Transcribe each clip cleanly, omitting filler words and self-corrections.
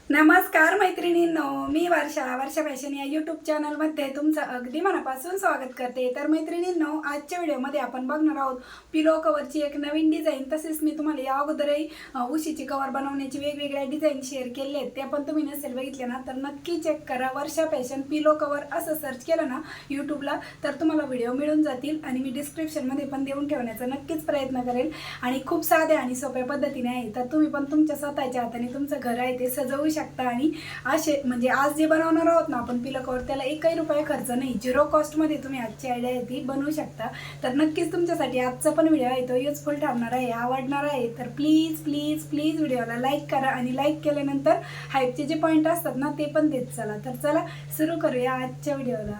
नमस्कार मैत्रिणींनो, मी वर्षा फॅशन या यूट्यूब चॅनलमध्ये तुमचं अगदी मनापासून स्वागत करते। तर मैत्रिणींनो, आजच्या व्हिडिओमध्ये आपण बघणार आहोत पिलो कवरची एक नवीन डिझाईन। तसेच मी तुम्हाला या अगोदरही उशीची कवर बनवण्याची वेगवेगळ्या डिझाईन शेअर केले आहेत, ते पण तुम्ही नसेल बघितले ना तर नक्की चेक करा। वर्षा फॅशन पिलो कवर असं सर्च केलं ना यूट्यूबला तर तुम्हाला व्हिडिओ मिळून जातील आणि मी डिस्क्रिप्शनमध्ये पण देऊन ठेवण्याचा नक्कीच प्रयत्न करेल। आणि खूप साध्या आणि सोप्या पद्धतीने आहे, तर तुम्ही पण तुमच्या स्वतःच्या हाताने तुमचं घर आहे ते सजवू शकता। आणि असे म्हणजे आज जे बनवणार आहोत ना आपण पिलो कवर, त्याला एकही रुपया खर्च नाही, झिरो कॉस्ट मध्ये तुम्ही आजची आयडिया आहे ती बनवू शकता। तर नक्कीच तुमच्यासाठी आजचा पण व्हिडिओ आहे तो युजफुल ठरणार आहे, आवडणार आहे। तर प्लीज प्लीज प्लीज व्हिडिओला लाईक करा आणि लाईक केल्यानंतर हाईपचे जे पॉईंट असतात ना ते पण देत चला। तर चला सुरू करूया आजच्या व्हिडिओला।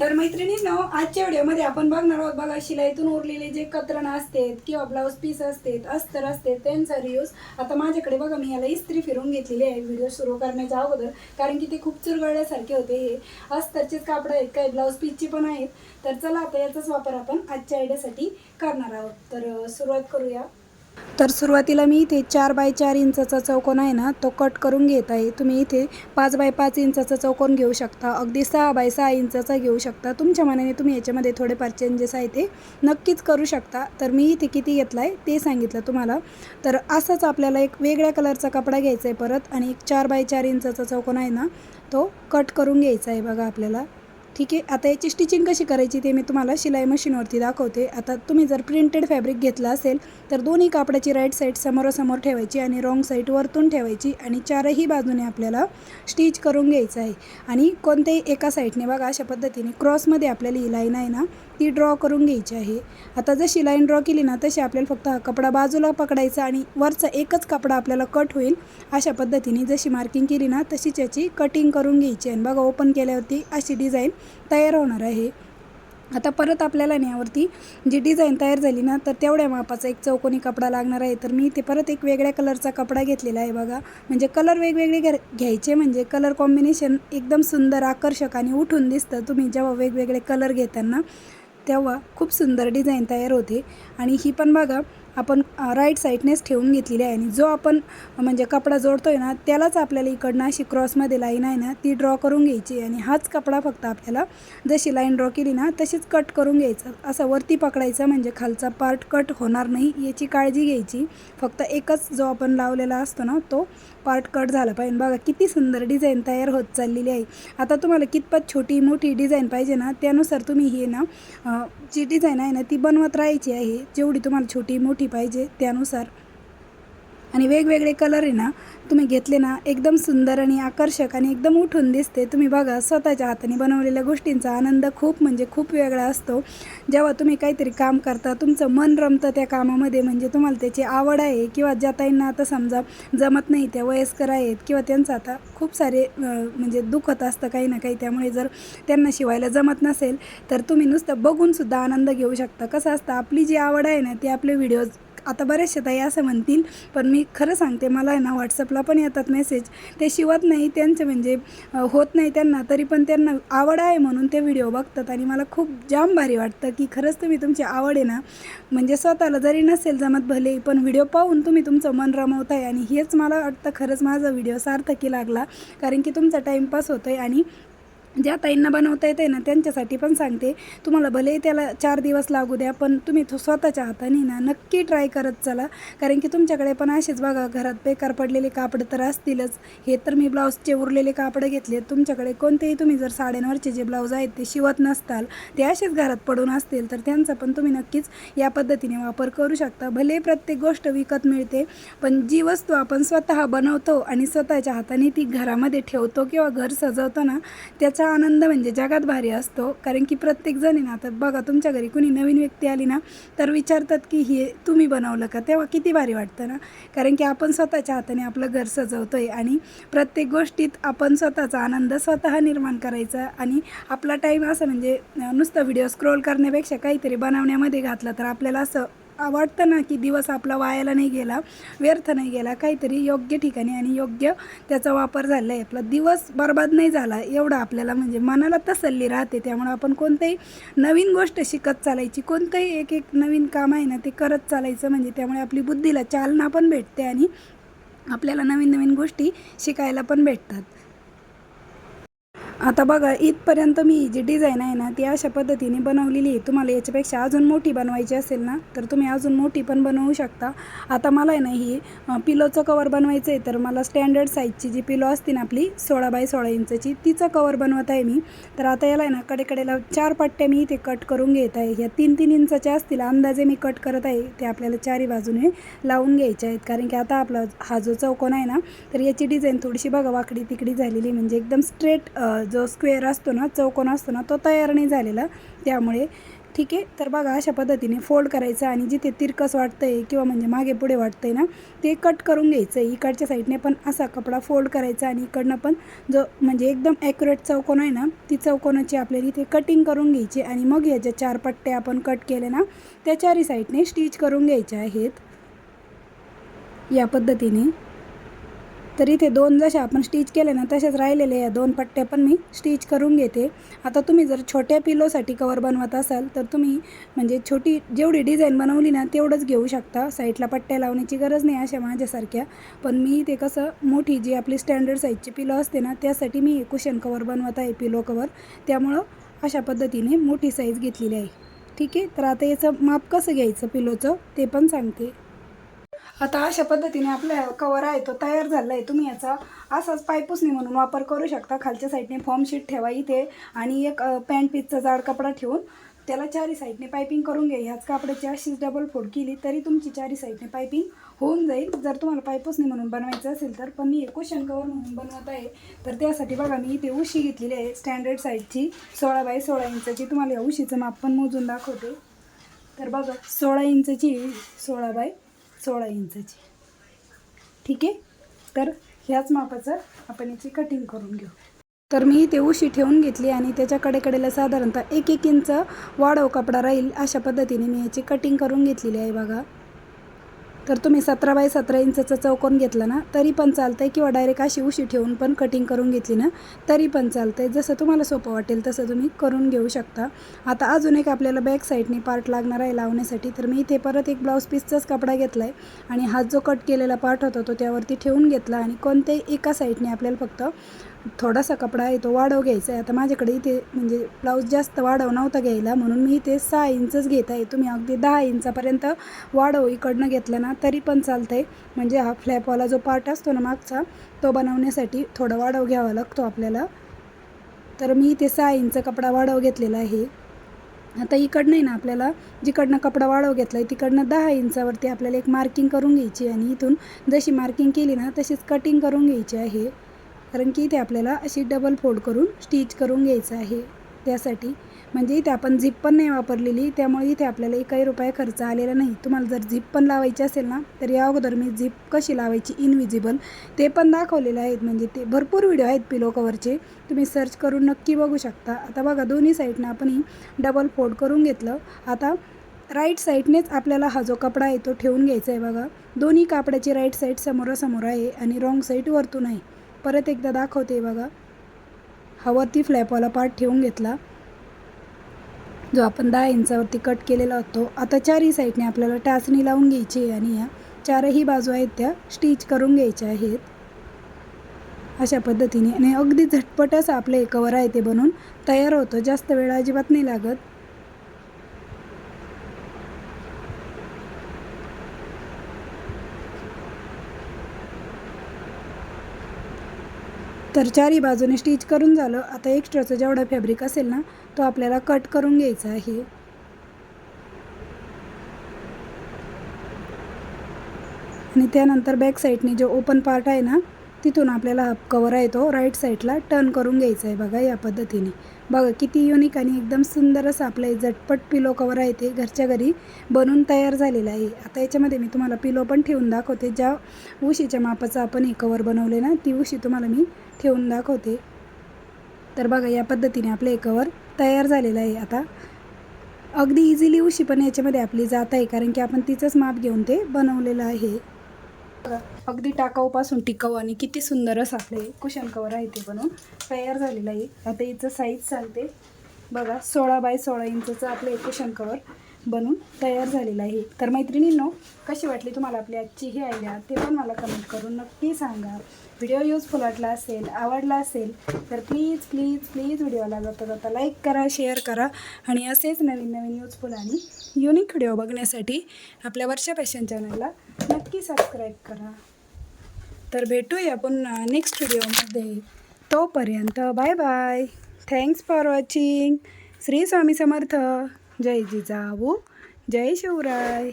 तर मैत्रिणींनो, आजच्या व्हिडिओमध्ये आपण बघणार आहोत बघा, शिलाईतून उरलेले जे कतरण असतात किंवा ब्लाऊज पीस असतात, अस्तर असते, त्यांचा रियूज। आता माझ्याकडे बघा, मी याला इस्त्री फिरून घेतलेली आहे व्हिडिओ सुरू करण्याच्या अगोदर, कारण की ते खूप चुरगळल्यासारखे होते। हे अस्तरचेच कापड आहेत, काही ब्लाऊज पीसचे पण आहेत। तर चला आता याचाच वापर आपण आजच्या आयडियासाठी करणार आहोत। तर सुरुवात करूया। तर सुरुवातीला मी इथे 4 बाय 4 इंचाचा चौकोन आहे ना तो कट करून घेत आहे। तुम्ही इथे 5 बाय 5 इंचाचा चौकोन घेऊ शकता, अगदी 6 बाय 6 इंचाचा घेऊ शकता। तुमच्या मनाने तुम्ही याच्यामध्ये थोडेफार चेंजेस आहे ते नक्कीच करू शकता। तर मी इथे किती घेतला आहे ते सांगितलं तुम्हाला। तर असंच आपल्याला एक वेगळ्या कलरचा कपडा घ्यायचा आहे परत, आणि एक 4 बाय 4 इंचाचा चौकोन आहे ना तो कट करून घ्यायचा आहे बघा आपल्याला। ठीक आहे, आता याची स्टिचिंग कशी करायची ते मी तुम्हाला शिलाई मशीनवरती दाखवते। आता तुम्ही जर प्रिंटेड फॅब्रिक घेतला असेल तर दोन्ही कापडाची राईट साईड समोरासमोर ठेवायची आणि रॉंग साईड वरतून ठेवायची, आणि चारही बाजूने आपल्याला स्टिच करून घ्यायचं आहे। आणि कोणत्याही एका साईडने बघा अशा पद्धतीने क्रॉसमध्ये आपल्याला ही लाईन आहे ना ती ड्रॉ करून घ्यायची आहे। आता जशी लाईन ड्रॉ केली ना तशी आपल्याला फक्त हा कपडा बाजूला पकडायचा आणि वरचा एकच कपडा आपल्याला कट होईल अशा पद्धतीने जशी मार्किंग केली ना तशीच याची कटिंग करून घ्यायची। आणि बघा, ओपन केल्यावरती अशी डिझाईन तयार होणार आहे। आता परत आपल्याला यावरती जी डिझाईन तयार झाली ना तर तेवढ्या मापाचा एक चौकोनी कपडा लागणार आहे। तर मी इथे परत एक वेगळ्या कलरचा कपडा घेतलेला आहे बघा, म्हणजे कलर वेगवेगळे घ्यायचे, म्हणजे कलर कॉम्बिनेशन एकदम सुंदर आकर्षक आणि उठून दिसतं। तुम्ही जेव्हा वेगवेगळे कलर घेताना तेव्हा खूप सुंदर डिझाईन तयार होते। आणि ही पण बघा आपण राईट साईडनेच ठेवून घेतलेली आहे, आणि जो आपण म्हणजे कपडा जोडतोय ना त्यालाच आपल्याला इकडनं अशी क्रॉसमध्ये लाईन आहे ना ती ड्रॉ करून घ्यायची, आणि हाच कपडा फक्त आपल्याला जशी लाईन ड्रॉ केली ना तशीच कट करून घ्यायचा। असं वरती पकडायचं म्हणजे खालचा पार्ट कट होणार नाही याची काळजी घ्यायची। फक्त एकच जो आपण लावलेला असतो ना तो पार्ट कट झाला पाहिजे। बघा किती सुंदर डिझाईन तयार होत चाललेली आहे। आता तुम्हाला कितपत छोटी मोठी डिझाईन पाहिजे ना त्यानुसार तुम्ही हे ना जी डिझाईन आहे ना ती बनवत राहायची आहे, जेवढी तुम्हाला छोटी मोठी पाहिजे त्यानुसार। आणि वेगवेगळे कलर आहे ना तुम्ही घेतले ना एकदम सुंदर आणि आकर्षक आणि एकदम उठून दिसते। तुम्ही बघा, स्वतःच्या हाताने बनवलेल्या गोष्टींचा आनंद खूप म्हणजे खूप वेगळा असतो। जेव्हा तुम्ही काहीतरी काम करता तुमचं मन रमतं त्या कामामध्ये, म्हणजे तुम्हाला त्याची आवड आहे, किंवा ज्या ताईंना आता समजा जमत नाही, त्या वयस्कर आहेत किंवा त्यांचं आता खूप सारे म्हणजे दुखत असतं काही ना काही, त्यामुळे जर त्यांना शिवायला जमत नसेल तर तुम्ही नुसतं बघूनसुद्धा आनंद घेऊ शकता। कसं असतं, आपली जी आवड आहे ना ती आपले व्हिडिओज, आता बरेचसे ताई असं म्हणतील पण मी खरं सांगते, मला आहे ना व्हॉट्सअपला पण येतात मेसेज, ते शिवत नाही त्यांचं म्हणजे होत नाही त्यांना, तरी पण त्यांना आवड आहे म्हणून ते व्हिडिओ बघतात। आणि मला खूप जाम भारी वाटतं की खरंच तुम्ही तुमची आवड आहे ना, म्हणजे स्वतःला जरी नसेल जमत भले पण व्हिडिओ पाहून तुम्ही तुमचं मन रमवताय, आणि हेच मला वाटतं खरंच माझा व्हिडिओ सार्थकी लागला, कारण की तुमचा टाईमपास होतो आहे। आणि ज्या ताईंना बनवता येते ना त्यांच्यासाठी पण सांगते, तुम्हाला भले त्याला 4 दिवस लागू द्या पण तुम्ही स्वतःच्या हाताने ना नक्की ट्राय करत चला, कारण की तुमच्याकडे पण असेच बघा घरात बेकार पडलेले कापड तर असतीलच। हे तर मी ब्लाऊजचे उरलेले कापड घेतले, तुमच्याकडे कोणतेही तुम्ही जर साड्यांवरचे जे ब्लाऊज आहेत ते शिवत नसताल, ते असेच घरात पडून असतील, तर त्यांचा पण तुम्ही नक्कीच या पद्धतीने वापर करू शकता। भले प्रत्येक गोष्ट विकत मिळते पण जी वस्तू आपण स्वतः बनवतो आणि स्वतःच्या हाताने ती घरामध्ये ठेवतो किंवा घर सजवतो ना त्याचा आनंद म्हणजे जगात भारी असतो। कारण की प्रत्येक जण ना, आता बघा तुमच्या घरी कुणी नवीन व्यक्ती आली ना तर विचारतात की हे तुम्ही बनवलं का, तेव्हा किती भारी वाटतं ना, कारण की आपण स्वतःच्या हाताने आपलं घर सजवतोय आणि प्रत्येक गोष्टीत आपण स्वतःचा आनंद स्वतः निर्माण करायचा। आणि आपला टाईम असं म्हणजे नुसतं व्हिडिओ स्क्रोल करण्यापेक्षा काहीतरी बनवण्यामध्ये घातला तर आपल्याला असं वाटतं ना की दिवस आपला वायाला नाही गेला, व्यर्थ नाही गेला, काहीतरी योग्य ठिकाणी आणि योग्य त्याचा वापर झाला आहे, आपला दिवस बर्बाद नाही झाला, एवढं आपल्याला म्हणजे मनाला तसल्ली राहते। त्यामुळे आपण कोणतेही नवीन गोष्ट शिकत चालायची, कोणतंही एक एक नवीन काम आहे ना ते करत चालायचं, म्हणजे त्यामुळे आपली बुद्धीला चालना पण भेटते आणि आपल्याला नवीन नवीन गोष्टी शिकायला पण भेटतात. आता बघा इथपर्यंत मी जी डिझाईन आहे ना ती अशा पद्धतीने बनवलेली आहे. तुम्हाला याच्यापेक्षा अजून मोठी बनवायची असेल ना तर तुम्ही अजून मोठी पण बनवू शकता. आता मला आहे ना ही पिलोचं कवर बनवायचं आहे, तर मला स्टँडर्ड साईजची जी पिलो असते ना आपली 16x16 इंचची तिचं कवर बनवत आहे मी. तर आता याला आहे ना कडेकडेला 4 पट्ट्या मी इथे कट करून घेत आहे. ह्या 3-3 इंचाच्या असतील अंदाजे मी कट करत आहे. ते आपल्याला चारी बाजूने लावून घ्यायचे आहेत, कारण की आता आपला हा जो चौकोन आहे ना तर याची डिझाईन थोडीशी बघा वाकडी तिकडी झालेली, म्हणजे एकदम स्ट्रेट जो स्क्वेअर असतो ना चौकोन असतो ना तो तयार नाही झालेला त्यामुळे. ठीक आहे, तर बघा अशा पद्धतीने फोल्ड करायचं आणि जिथे तिरकस वाटतं आहे किंवा म्हणजे मागे पुढे वाटतं आहे ना ते कट करून घ्यायचं आहे. इकडच्या साईडने पण असा कपडा फोल्ड करायचा आणि इकडनं पण जो म्हणजे एकदम ॲक्युरेट चौकोन आहे ना ती चौकोनाची आपल्याला इथे कटिंग करून घ्यायची आणि मग ह्याच्या 4 पट्ट्या आपण कट केले ना त्या चारी साईडने स्टिच करून घ्यायच्या आहेत या पद्धतीने. तर इथे 2 जशा आपण स्टिच केले ना तसेच राहिलेले या 2 पट्ट्या पण मी स्टिच करून घेते. आता तुम्ही जर छोट्या पिलोसाठी कवर बनवत असाल तर तुम्ही म्हणजे छोटी जेवढी डिझाईन बनवली ना तेवढंच घेऊ शकता, साईडला पट्ट्या लावण्याची गरज नाही अशा माझ्यासारख्या. पण मी ते कसं मोठी जी आपली स्टँडर्ड साईजची पिलो असते ना त्यासाठी मी कुशन कवर बनवत आहे, पिलो कवर, त्यामुळं अशा पद्धतीने मोठी साईज घेतलेली आहे. ठीक आहे, तर आता याचं माप कसं घ्यायचं पिलोचं ते पण सांगते. आता अशा पद्धतीने आपला कवर आहे तो तयार झाला आहे. तुम्ही याचा असाच पायपुसणी म्हणून वापर करू शकता. खालच्या साईडने फॉर्म शीट ठेवा इथे आणि एक पॅन्ट पीसचा जाड कपडा ठेवून त्याला चारी साईडने पायपिंग करून घ्या. ह्याच कापडाची अशीच डबल फोल्ड केली तरी तुमची चारी साईडने पायपिंग होऊन जाईल जर तुम्हाला पायपुसणी म्हणून बनवायचं असेल तर. पण मी कुशन कवर म्हणून बनवत आहे, तर त्यासाठी बघा मी इथे उशी घेतलेली आहे स्टँडर्ड साईजची 16x16 इंचची. तुम्हाला या उशीचं माप पण मोजून दाखवते. तर बघा 16 इंचची 16x16 इंचची. ठीक आहे, तर ह्याच मापाचं आपण याची कटिंग करून घेऊ. तर मी इथे उशी ठेवून घेतली आणि त्याच्या कडेकडेला साधारणतः 1-1 इंच वाढव कपडा राहील अशा पद्धतीने मी याची कटिंग करून घेतलेली आहे बघा. तर तुम्ही 17x17 इंचचा चौकोन घेतला ना तरी पण चालतं आहे किंवा डायरेक्ट अशी उशी ठेवून पण कटिंग करून घेतली ना तरी पण चालतं आहे. जसं तुम्हाला सोपं वाटेल तसं तुम्ही करून घेऊ शकता. आता अजून एक आपल्याला बॅक साईडने पार्ट लागणार आहे लावण्यासाठी, तर मी इथे परत एक ब्लाऊज पीसचाच कपडा घेतला आहे आणि हात जो कट केलेला पार्ट होता तो त्यावरती ठेवून घेतला आणि कोणत्याही एका साईडने आपल्याला फक्त थोडासा कपडा आहे तो वाढव घ्यायचा आहे. आता माझ्याकडे इथे म्हणजे ब्लाऊज जास्त वाढव नव्हता घ्यायला म्हणून मी इथे 6 इंचच घेत आहे. तुम्ही अगदी 10 इंचापर्यंत वाढव इकडनं घेतलं ना तरी पण चालतं आहे. म्हणजे हा फ्लॅपवाला जो पार्ट असतो ना मागचा तो बनवण्यासाठी थोडा वाढव घ्यावा लागतो आपल्याला. तर मी इथे 6 इंच कपडा वाढव घेतलेला आहे. आता इकडनं आहे ना आपल्याला जिकडनं कपडा वाढव घेतला आहे तिकडनं 10 इंचावरती आपल्याला एक मार्किंग करून घ्यायची आणि इथून जशी मार्किंग केली ना तशीच कटिंग करून घ्यायची आहे, कारण की इथे आपल्याला अशी डबल फोल्ड करून स्टिच करून घ्यायचं आहे. त्यासाठी म्हणजे इथे आपण झिप पण नाही वापरलेली त्यामुळे इथे आपल्याला एकही रुपया खर्च आलेला नाही. तुम्हाला जर झिप पण लावायची असेल ना तर या अगोदर मी झिप कशी लावायची इनविजिबल ते पण दाखवलेलं आहेत, म्हणजे ते भरपूर व्हिडिओ आहेत पिलो कवरचे, तुम्ही सर्च करून नक्की बघू शकता. आता बघा दोन्ही साईडनं आपण ही डबल फोल्ड करून घेतलं. आता राईट साईडनेच आपल्याला हा जो कपडा आहे तो ठेवून घ्यायचा आहे बघा. दोन्ही कापडाची राईट साईड समोरासमोर आहे आणि रॉंग साईड वरतून आहे. परत एकदा दाखवते बघा. हा वरती फ्लॅपवाला पार्ट ठेवून घेतला जो आपण 10 इंचावरती कट केलेला होतो. आता चारही साईडने आपल्याला टाचणी लावून घ्यायची आहे आणि या चारही बाजू आहेत त्या स्टिच करून घ्यायच्या आहेत अशा पद्धतीने. आणि अगदी झटपट असं आपलं हे कवर आहे ते बनून तयार होतं, जास्त वेळ अजिबात नाही लागत. तर चारही बाजूने स्टिच करून झालं. आता एक्स्ट्राचं जेवढा फॅब्रिक असेल ना तो आपल्याला कट करून घ्यायचा आहे. आणि त्यानंतर बॅक साईडने जो ओपन पार्ट आहे ना तिथून आपल्याला हा कवर आहे तो राईट साईडला टर्न करून घ्यायचा आहे बघा या पद्धतीने. बघा किती युनिक आणि एकदम सुंदर असं आपलं हे झटपट पिलो कवर आहे ते घरच्या घरी बनून तयार झालेलं आहे. आता याच्यामध्ये मी तुम्हाला पिलो पण ठेवून दाखवते. ज्या उशीच्या मापाचं आपण हे कवर बनवले ना ती उशी तुम्हाला मी ठेवून दाखवते. तर बघा या पद्धतीने आपलं हे कवर तयार झालेलं आहे. आता अगदी इझिली उशी पण याच्यामध्ये आपली जात आहे, कारण की आपण तिचंच माप घेऊन ते बनवलेलं आहे. अगदी टाकाऊपासून टिकाऊ आणि किती सुंदर असं आपले कुशन कवर आहे ते बनवून तयार झालेलं आहे. आता याचं साईज चालते बघा 16x16 इंचचं आपलं कुशन कवर. बनून तयार झालेला आहे. तर मैत्रिणींनो, कशी वाटली तुम्हाला आपली आजची ही आयडिया ते पण मला कमेंट करून नक्की सांगा. व्हिडिओ युजफुल वाटला असेल, आवडला असेल तर प्लीज व्हिडिओला जाता जाता लाईक करा, शेअर करा आणि असेच नवीन युजफुल आणि युनिक व्हिडिओ बघण्यासाठी आपल्या वर्षा फॅशन चॅनलला नक्की सबस्क्राईब करा. तर भेटूया पुन्हा नेक्स्ट व्हिडिओमध्ये. तोपर्यंत bye bye. Thanks for watching. Shri Swami Samarth. जय जिजाऊ, जय शिवराय.